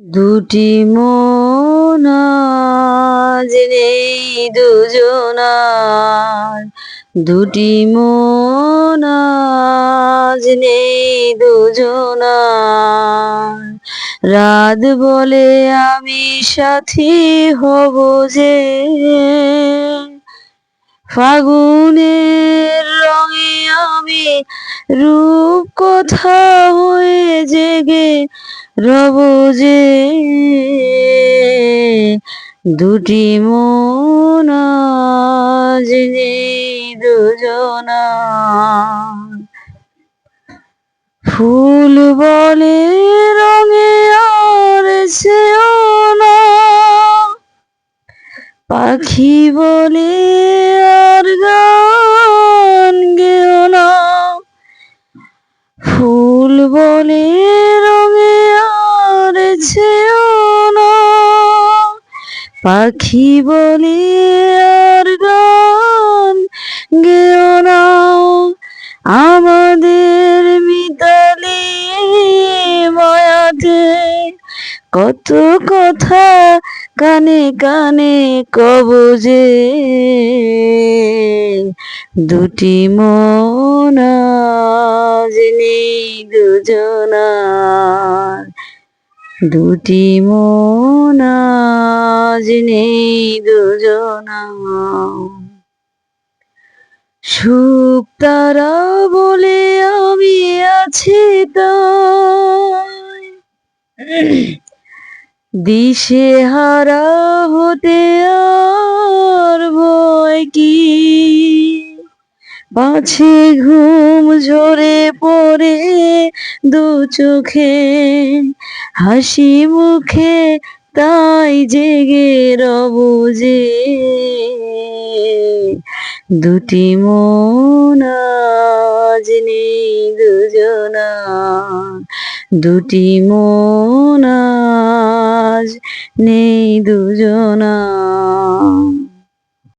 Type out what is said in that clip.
দুটি মন আজ নেই দুজনার, দুটি মন আজ নেই দুজনার। রাত বলে আমি সাথী হব যে, ফাগুনের রঙে আমি রূপ কথা হয়ে জেগে রব যে। দুটি মন আজ নেই দুজনার। ফুল বলে রঙে আর সেও না, পাখি বলে আর গান গেও না। ফুল বলে রঙে আর ছেও না, পাখি বলে আর গান গেও না। আমাদের মিতালি মায়াতে কত কথা কানে কানে কব যে। দুটি মন আজ নেই দুজনার, দুটি মন আজ নেই দুজনার। সুখ তারা বলে আমি আছি তাই, দিশেহারা হতে আর ভয় কি। পাছে ঘুম ঝরে পড়ে দু চোখে, হাসি মুখে তাই জেগে রব যে। দুটি মন আজ নেই দুজনার, দুটি মন আজ নেই দুজনার।